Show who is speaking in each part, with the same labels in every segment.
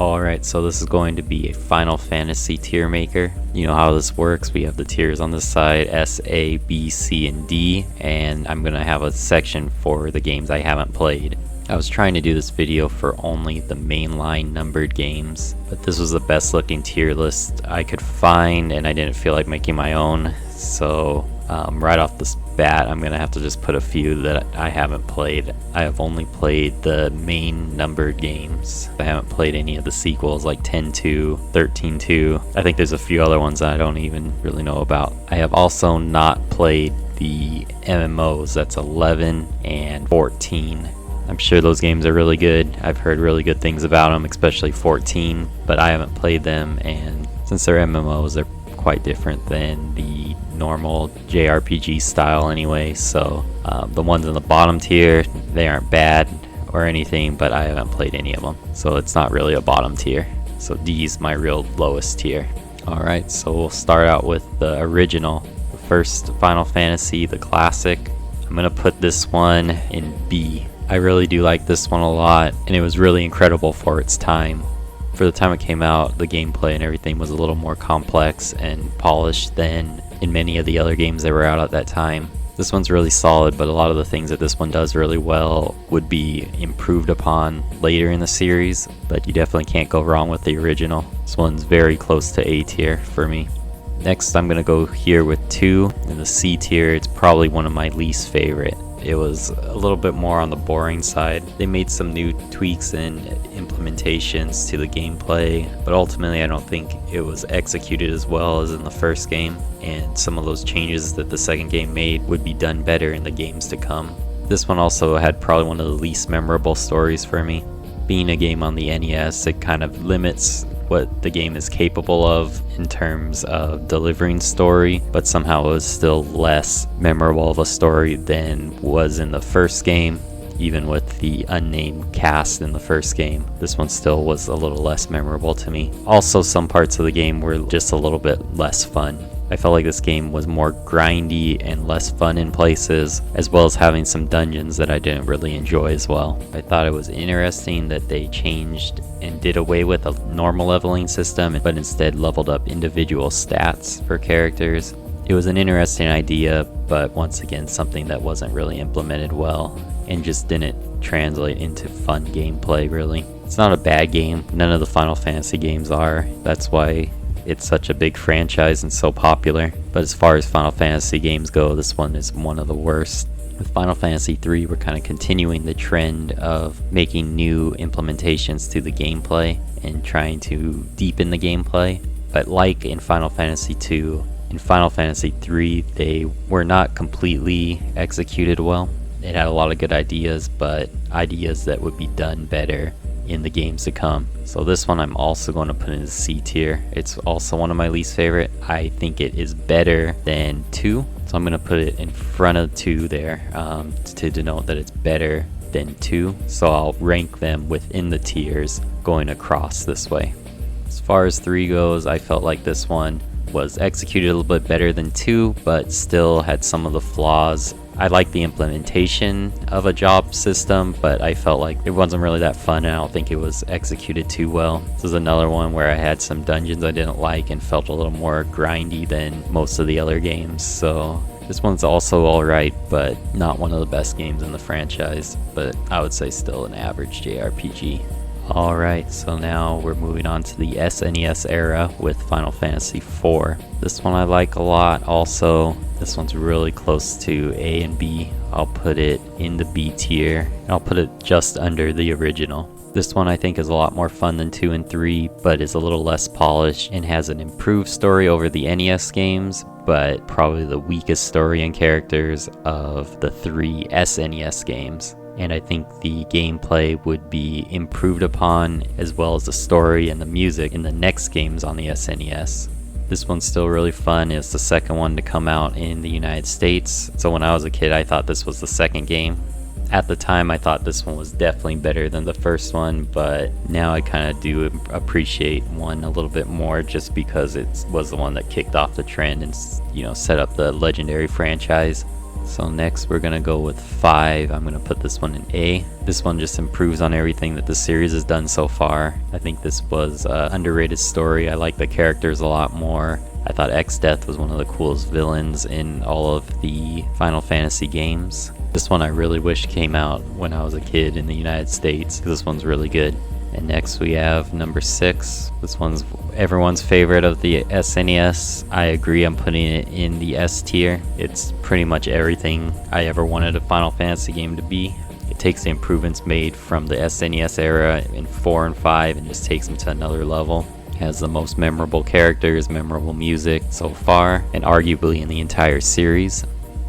Speaker 1: Alright, so this is going to be a Final Fantasy tier maker. You know how this works. We have the tiers on this side, S, A, B, C, and D, and I'm going to have a section for the games I haven't played. I was trying to do this video for only the mainline numbered games, but this was the best looking tier list I could find, and I didn't feel like making my own, so right off the bat I'm gonna have to just put a few that I haven't played. I have only played the main numbered games. I haven't played any of the sequels like 10-2, 13-2. I think there's a few other ones that I don't even really know about. I have also not played the MMOs, that's 11 and 14. I'm sure those games are really good. I've heard really good things about them, especially 14, but I haven't played them, and since they're MMOs, they're quite different than the normal JRPG style anyway, so the ones in the bottom tier, they aren't bad or anything, but I haven't played any of them, so it's not really a bottom tier. So D is my real lowest tier. Alright, so we'll start out with the original, the first Final Fantasy, the classic. I'm gonna put this one in B. I really do like this one a lot, and it was really incredible for its time. For the time it came out, the gameplay and everything was a little more complex and polished than in many of the other games that were out at that time. This one's really solid, but a lot of the things that this one does really well would be improved upon later in the series, but you definitely can't go wrong with the original. This one's very close to A tier for me. Next, I'm gonna go here with 2 in the C tier. It's probably one of my least favorite. It was a little bit more on the boring side. They made some new tweaks and implementations to the gameplay, but ultimately I don't think it was executed as well as in the first game, and some of those changes that the second game made would be done better in the games to come. This one also had probably one of the least memorable stories for me. Being a game on the NES, it kind of limits what the game is capable of in terms of delivering story, but somehow it was still less memorable of a story than was in the first game. Even with the unnamed cast in the first game, this one still was a little less memorable to me. Also, some parts of the game were just a little bit less fun. I felt like this game was more grindy and less fun in places, as well as having some dungeons that I didn't really enjoy as well. I thought it was interesting that they changed and did away with a normal leveling system, but instead leveled up individual stats for characters. It was an interesting idea, but once again something that wasn't really implemented well and just didn't translate into fun gameplay really. It's not a bad game, none of the Final Fantasy games are. That's why it's such a big franchise and so popular, but as far as Final Fantasy games go, this one is one of the worst. With Final Fantasy 3, we're kind of continuing the trend of making new implementations to the gameplay and trying to deepen the gameplay, but like in Final Fantasy 2, in Final Fantasy 3, they were not completely executed well. It had a lot of good ideas, but ideas that would be done better in the games to come. So this one I'm also going to put in the C tier. It's also one of my least favorite. I think it is better than 2, so I'm going to put it in front of 2 there to denote that it's better than 2. So I'll rank them within the tiers going across this way. As far as 3 goes, I felt like this one was executed a little bit better than 2, but still had some of the flaws. I like the implementation of a job system, but I felt like it wasn't really that fun, and I don't think it was executed too well. This is another one where I had some dungeons I didn't like and felt a little more grindy than most of the other games. So this one's also alright, but not one of the best games in the franchise, but I would say still an average JRPG. Alright, so now we're moving on to the SNES era with Final Fantasy IV. This one I like a lot also. This one's really close to A and B. I'll put it in the B tier, and I'll put it just under the original. This one I think is a lot more fun than 2 and 3, but is a little less polished and has an improved story over the NES games, but probably the weakest story and characters of the 3 SNES games. And I think the gameplay would be improved upon, as well as the story and the music in the next games on the SNES. This one's still really fun. It's the second one to come out in the United States, so when I was a kid I thought this was the second game. At the time I thought this one was definitely better than the first one, but now I kind of do appreciate one a little bit more, just because it was the one that kicked off the trend and, you know, set up the legendary franchise. So next we're gonna go with 5. I'm gonna put this one in A. This one just improves on everything that the series has done so far. I think this was an underrated story. I like the characters a lot more. I thought X-Death was one of the coolest villains in all of the Final Fantasy games. This one I really wish came out when I was a kid in the United States, because this one's really good. And next we have number 6. This one's everyone's favorite of the SNES. I agree, I'm putting it in the S tier. It's pretty much everything I ever wanted a Final Fantasy game to be. It takes the improvements made from the SNES era in 4 and 5 and just takes them to another level. It has the most memorable characters, memorable music so far, and arguably in the entire series.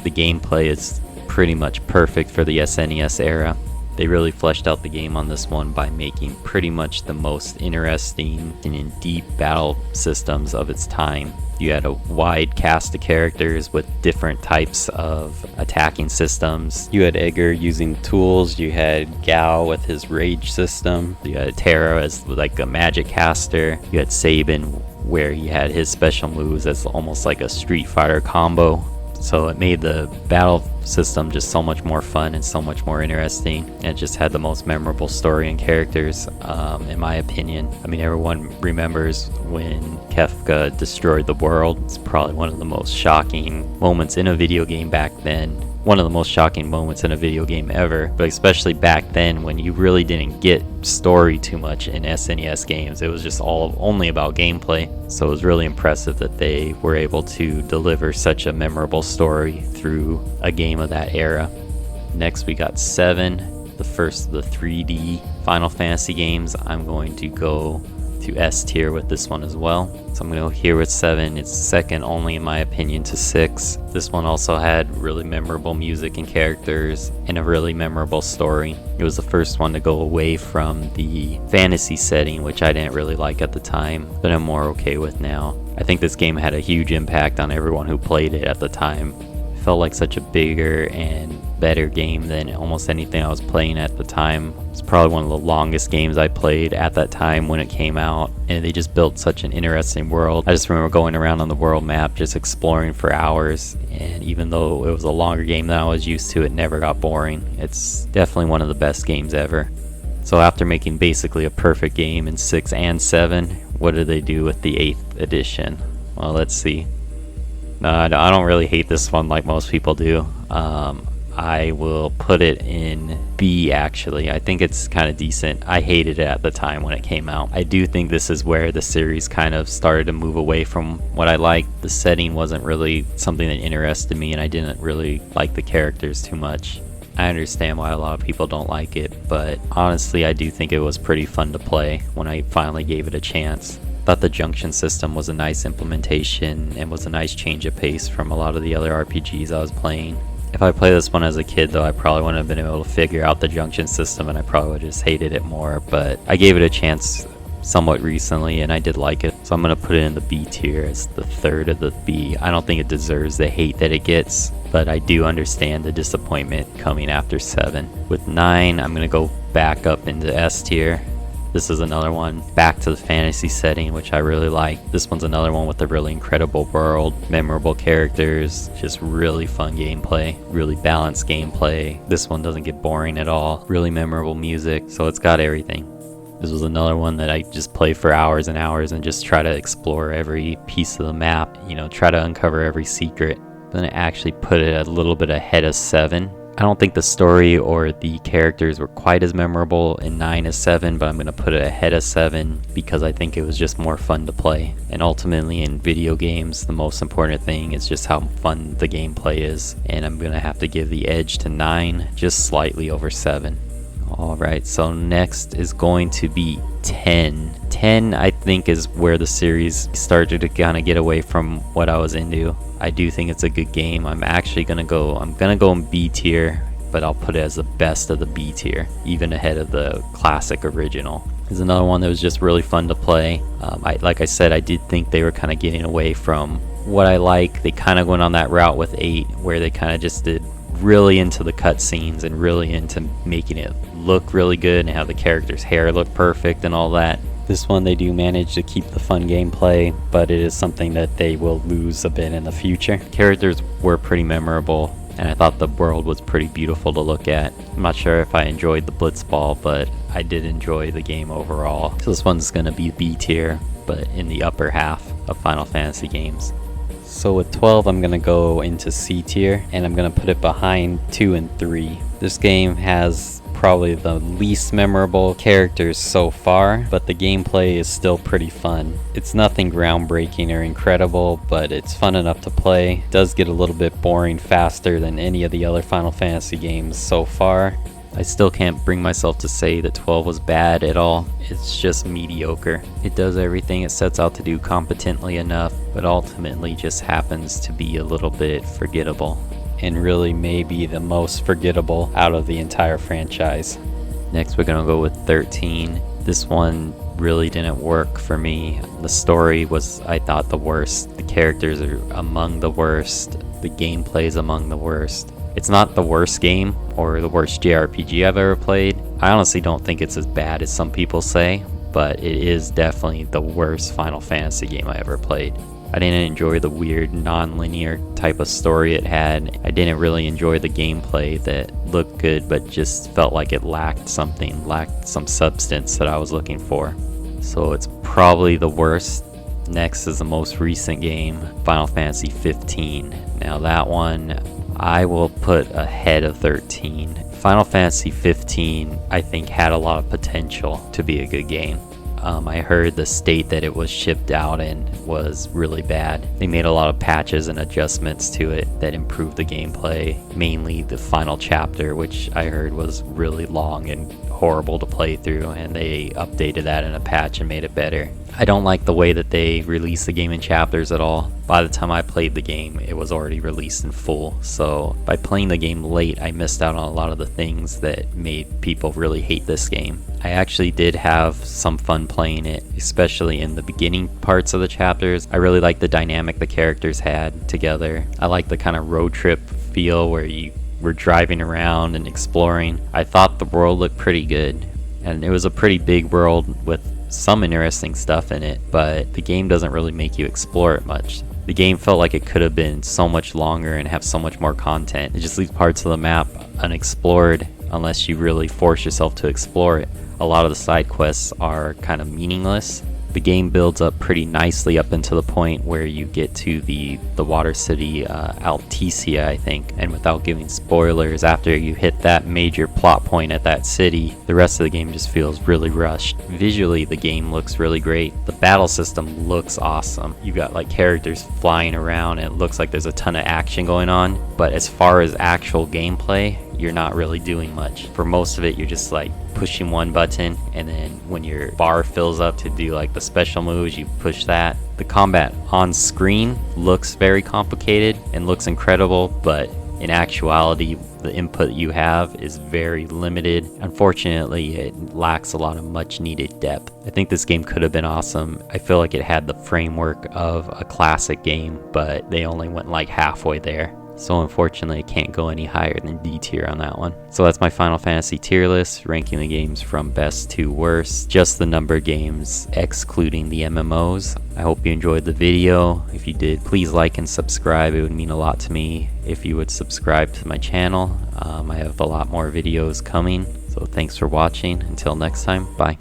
Speaker 1: The gameplay is pretty much perfect for the SNES era. They really fleshed out the game on this one by making pretty much the most interesting and in deep battle systems of its time. You had a wide cast of characters with different types of attacking systems. You had Edgar using tools, you had Gao with his rage system, you had Terra as like a magic caster, you had Sabin where he had his special moves as almost like a Street Fighter combo. So it made the battle system just so much more fun and so much more interesting. And it just had the most memorable story and characters, in my opinion. I mean, everyone remembers when Kefka destroyed the world. It's probably one of the most shocking moments in a video game back then. One of the most shocking moments in a video game ever, but especially back then when you really didn't get story too much in SNES games. It was just only about gameplay. So it was really impressive that they were able to deliver such a memorable story through a game of that era. Next we got 7, the first of the 3D Final Fantasy games. I'm going to go to S tier with this one as well. So I'm going to go here with 7. It's second only in my opinion to 6. This one also had really memorable music and characters and a really memorable story. It was the first one to go away from the fantasy setting, which I didn't really like at the time, but I'm more okay with now. I think this game had a huge impact on everyone who played it at the time. It felt like such a bigger and better game than almost anything I was playing at the time. It's probably one of the longest games I played at that time when it came out, and they just built such an interesting world. I just remember going around on the world map just exploring for hours, and even though it was a longer game than I was used to, it never got boring. It's definitely one of the best games ever. So after making basically a perfect game in 6 and 7, what did they do with the 8th edition? Well, let's see. No, I don't really hate this one like most people do. I will put it in B actually. I think it's kind of decent. I hated it at the time when it came out. I do think this is where the series kind of started to move away from what I liked. The setting wasn't really something that interested me, and I didn't really like the characters too much. I understand why a lot of people don't like it, but honestly I do think it was pretty fun to play when I finally gave it a chance. Thought the junction system was a nice implementation and was a nice change of pace from a lot of the other RPGs I was playing. If I played this one as a kid though, I probably wouldn't have been able to figure out the junction system, and I probably would have just hated it more, but I gave it a chance somewhat recently and I did like it, so I'm going to put it in the B tier as the third of the B. I don't think it deserves the hate that it gets, but I do understand the disappointment coming after 7. With 9, I'm going to go back up into S tier. This is another one back to the fantasy setting, which I really like. This one's another one with a really incredible world, memorable characters, just really fun gameplay, really balanced gameplay. This one doesn't get boring at all, really memorable music, so it's got everything. This was another one that I just play for hours and hours and just try to explore every piece of the map, try to uncover every secret. Then I actually put it a little bit ahead of 7. I don't think the story or the characters were quite as memorable in 9 as 7, but I'm going to put it ahead of 7 because I think it was just more fun to play. And ultimately in video games, the most important thing is just how fun the gameplay is. And I'm going to have to give the edge to 9, just slightly over 7. Alright, so next is going to be 10. 10 I think is where the series started to kind of get away from what I was into. I do think it's a good game. I'm gonna go in B tier, but I'll put it as the best of the B tier, even ahead of the classic original. There's another one that was just really fun to play. Like I said, I did think they were kind of getting away from what I like. They kind of went on that route with 8, where they kind of just did really into the cutscenes and really into making it look really good and have the character's hair look perfect and all that. This one they do manage to keep the fun gameplay, but it is something that they will lose a bit in the future. Characters were pretty memorable. and I thought the world was pretty beautiful to look at. I'm not sure if I enjoyed the Blitzball, but I did enjoy the game overall. So this one's going to be B tier, but in the upper half of Final Fantasy games. So with 12, I'm going to go into C tier, and I'm going to put it behind 2 and 3. This game has probably the least memorable characters so far, but the gameplay is still pretty fun. It's nothing groundbreaking or incredible, but it's fun enough to play. It does get a little bit boring faster than any of the other Final Fantasy games so far. I still can't bring myself to say that 12 was bad at all. It's just mediocre. It does everything it sets out to do competently enough, but ultimately just happens to be a little bit forgettable. And really maybe the most forgettable out of the entire franchise. Next we're gonna go with 13. This one really didn't work for me. The story was, I thought, the worst. The characters are among the worst. The gameplay is among the worst. It's not the worst game or the worst JRPG I've ever played. I honestly don't think it's as bad as some people say, but it is definitely the worst Final Fantasy game I ever played. I didn't enjoy the weird non-linear type of story it had. I didn't really enjoy the gameplay that looked good but just felt like it lacked something, lacked some substance that I was looking for. So it's probably the worst. Next is the most recent game, Final Fantasy 15. Now that one I will put ahead of 13. Final Fantasy 15 I think had a lot of potential to be a good game. I heard the state that it was shipped out in was really bad. They made a lot of patches and adjustments to it that improved the gameplay, mainly the final chapter, which I heard was really long and horrible to play through, and they updated that in a patch and made it better. I don't like the way that they release the game in chapters at all. By the time I played the game, it was already released in full, so by playing the game late, I missed out on a lot of the things that made people really hate this game. I actually did have some fun playing it, especially in the beginning parts of the chapters. I really liked the dynamic the characters had together. I liked the kind of road trip feel where you were driving around and exploring. I thought the world looked pretty good, and it was a pretty big world with some interesting stuff in it, but the game doesn't really make you explore it much. The game felt like it could have been so much longer and have so much more content. It just leaves parts of the map unexplored unless you really force yourself to explore it. A lot of the side quests are kind of meaningless. The game builds up pretty nicely up until the point where you get to the water city, Alticia, I think. And without giving spoilers, after you hit that major plot point at that city, the rest of the game just feels really rushed. Visually, the game looks really great. The battle system looks awesome. You got like characters flying around and it looks like there's a ton of action going on. But as far as actual gameplay, you're not really doing much. For most of it, you're just like pushing one button, and then when your bar fills up to do like the special moves, you push that. The combat on screen looks very complicated and looks incredible, but in actuality, the input you have is very limited. Unfortunately, it lacks a lot of much needed depth. I think this game could have been awesome. I feel like it had the framework of a classic game, but they only went like halfway there. So unfortunately, I can't go any higher than D tier on that one. So that's my Final Fantasy tier list, ranking the games from best to worst. Just the number of games, excluding the MMOs. I hope you enjoyed the video. If you did, please like and subscribe. It would mean a lot to me if you would subscribe to my channel. I have a lot more videos coming. So thanks for watching. Until next time, bye.